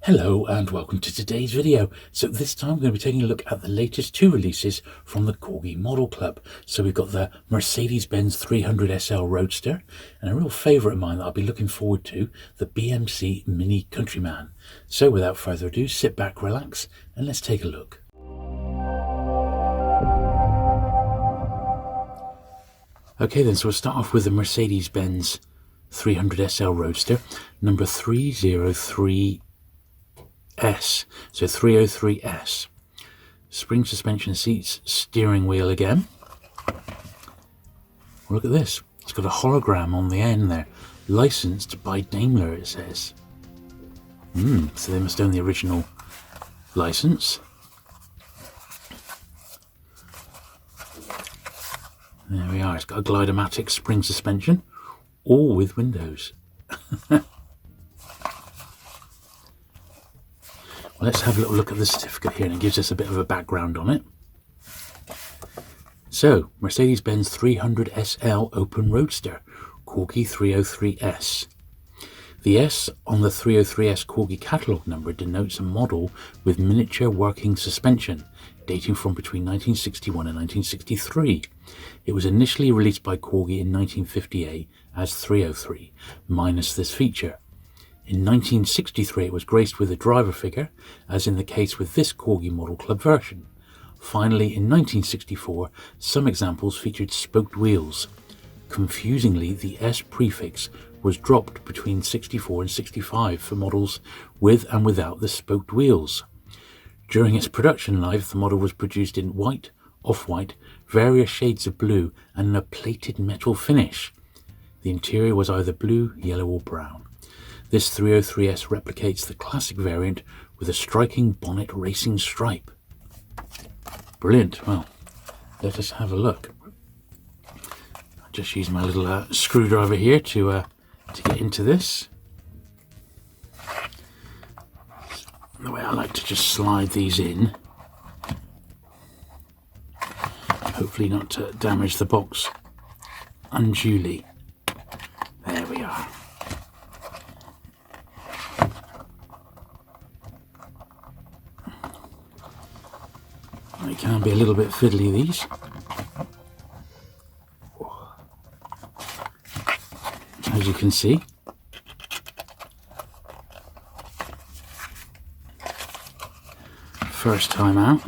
Hello and welcome to today's video. So this time we're going to be taking a look at the latest two releases from the Corgi Model Club. So we've got the Mercedes Benz 300 SL Roadster and a real favourite of mine that I'll be looking forward to, the BMC Mini Countryman. So without further ado, sit back, relax and let's take a look. Okay then, so we'll start off with the Mercedes Benz 300 SL Roadster, number 303S, so 303S. Spring suspension seats, steering wheel again. Well, look at this, it's got a hologram on the end there. Licensed by Daimler, it says. So they must own the original license. There we are, it's got a Glidomatic spring suspension, all with windows. Well, let's have a little look at the certificate here, and it gives us a bit of a background on it. So, Mercedes Benz 300 SL Open Roadster, Corgi 303S. The S on the 303S Corgi catalogue number denotes a model with miniature working suspension, dating from between 1961 and 1963. It was initially released by Corgi in 1958 as 303, minus this feature. In 1963 it was graced with a driver figure, as in the case with this Corgi Model Club version. Finally, in 1964, some examples featured spoked wheels. Confusingly, the S prefix was dropped between 64 and 65 for models with and without the spoked wheels. During its production life, the model was produced in white, off-white, various shades of blue, and in a plated metal finish. The interior was either blue, yellow, or brown. This 303S replicates the classic variant with a striking bonnet racing stripe. Brilliant. Well, let us have a look. I'll just use my little screwdriver here to get into this. The way I like to just slide these in, hopefully not to damage the box unduly. There we are. They can be a little bit fiddly, these. As you can see. First time out.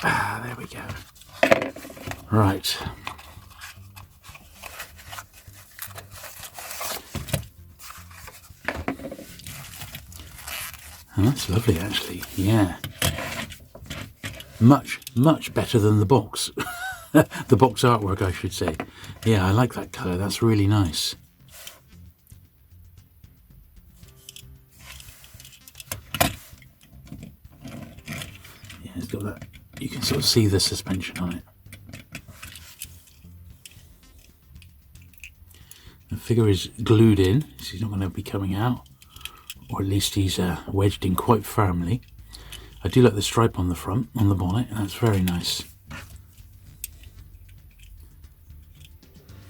There we go. Right. Oh, that's lovely, actually. Yeah. Much better than the box. The box artwork, I should say. Yeah, I like that colour. That's really nice. Yeah, it's got that. You can sort of see the suspension on it. The figure is glued in, so he's not going to be coming out. Or at least he's wedged in quite firmly. I do like the stripe on the front, on the bonnet, and that's very nice.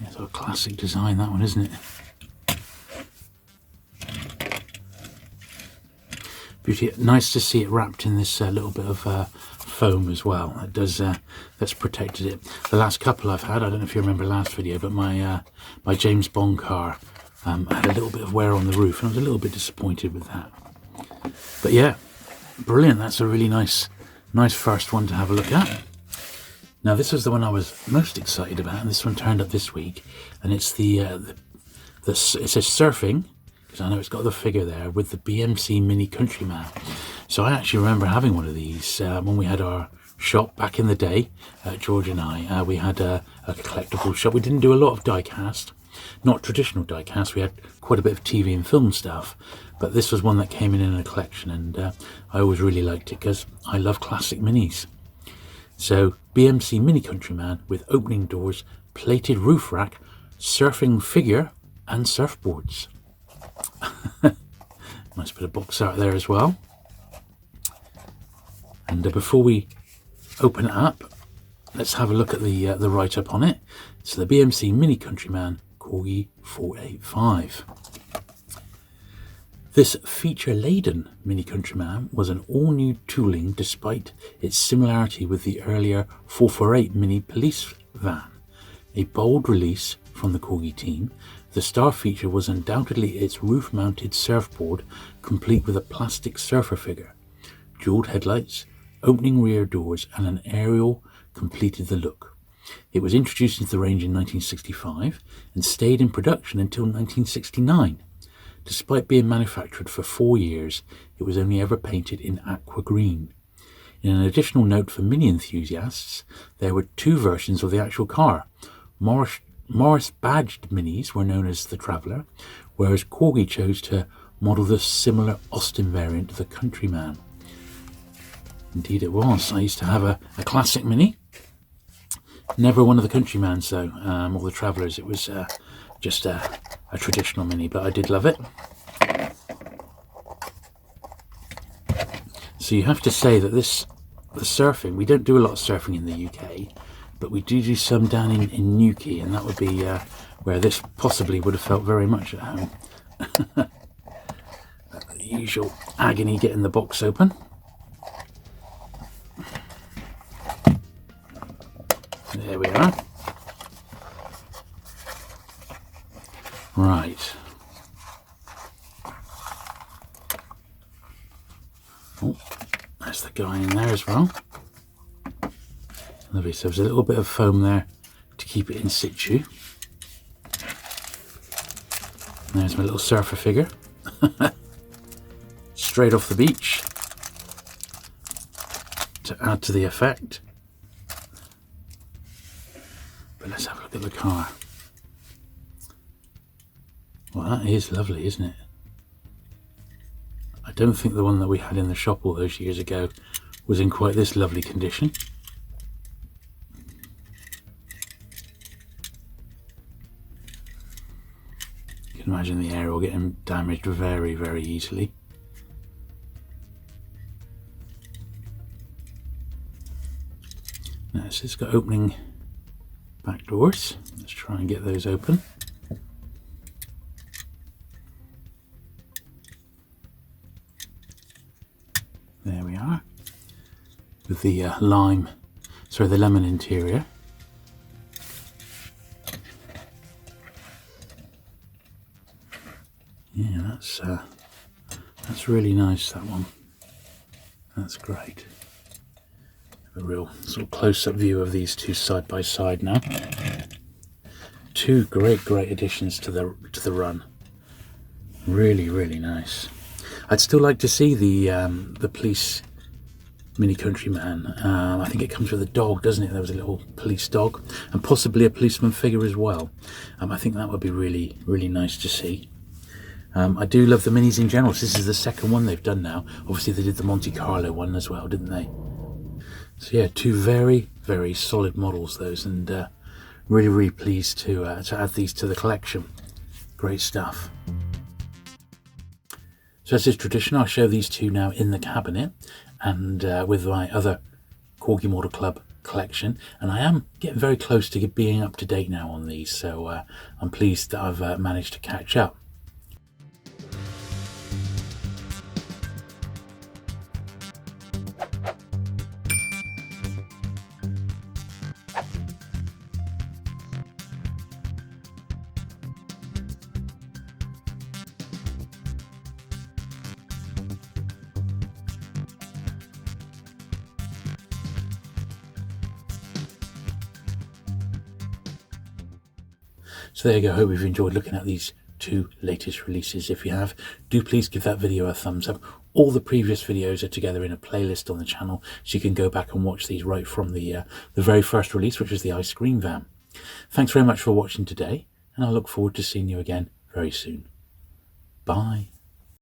Yeah, sort of classic design, that one, isn't it? Beauty. Nice to see it wrapped in this little bit of foam as well. That does, that's protected it. The last couple I've had, I don't know if you remember last video, but my my James Bond car had a little bit of wear on the roof, and I was a little bit disappointed with that. But yeah, brilliant. That's a really nice first one to have a look at. Now this was the one I was most excited about, and this one turned up this week, and it's it says surfing, because I know it's got the figure there, with the BMC Mini Countryman. So I actually remember having one of these when we had our shop back in the day. George and I, we had a collectible shop. We didn't do a lot of die-cast, not traditional die-cast. We had quite a bit of TV and film stuff, but this was one that came in a collection, and I always really liked it because I love classic minis. So BMC Mini Countryman with opening doors, plated roof rack, surfing figure, and surfboards. Nice bit of box art there as well. And before we open it up, let's have a look at the write-up on it. So the BMC Mini Countryman Corgi 485. This feature-laden Mini Countryman was an all-new tooling despite its similarity with the earlier 448 Mini police van. A bold release from the Corgi team, the star feature was undoubtedly its roof-mounted surfboard, complete with a plastic surfer figure. Jeweled headlights, opening rear doors, and an aerial completed the look. It was introduced into the range in 1965 and stayed in production until 1969. Despite being manufactured for 4 years, it was only ever painted in aqua green. In an additional note for Mini enthusiasts, there were 2 versions of the actual car. Morris badged Minis were known as the Traveller, whereas Corgi chose to model the similar Austin variant, the Countryman. Indeed it was. I used to have a classic Mini. Never one of the Countrymans though, or the Travellers. It was just a traditional Mini, but I did love it. So you have to say that the surfing, we don't do a lot of surfing in the UK, but we do some down in Newquay, and that would be where this possibly would have felt very much at home. The usual agony getting the box open. There we are. Right. Oh, there's the guy in there as well. Lovely. So there's a little bit of foam there to keep it in situ. There's my little surfer figure. Straight off the beach to add to the effect. But let's have a look at the car. Well, that is lovely, isn't it? I don't think the one that we had in the shop all those years ago was in quite this lovely condition. You can imagine the aerial getting damaged very, very easily. Now, it's got opening back doors. Let's try and get those open. There we are, with the the lemon interior. Yeah, that's really nice, that one. That's great. A real sort of close-up view of these two side by side now. Two great additions to the run. Really, really nice. I'd still like to see the police Mini Countryman. I think it comes with a dog, doesn't it? There was a little police dog and possibly a policeman figure as well. I think that would be really, really nice to see. I do love the Minis in general. This is the second one they've done now. Obviously they did the Monte Carlo one as well, didn't they? So yeah, two very, very solid models those, and really, really pleased to add these to the collection. Great stuff. So as is tradition, I'll show these two now in the cabinet and with my other Corgi Model Club collection. And I am getting very close to being up to date now on these, so I'm pleased that I've managed to catch up. So there you go. I hope you've enjoyed looking at these two latest releases. If you have, do please give that video a thumbs up. All the previous videos are together in a playlist on the channel, so you can go back and watch these right from the very first release, which was the ice cream van. Thanks very much for watching today, and I look forward to seeing you again very soon. Bye.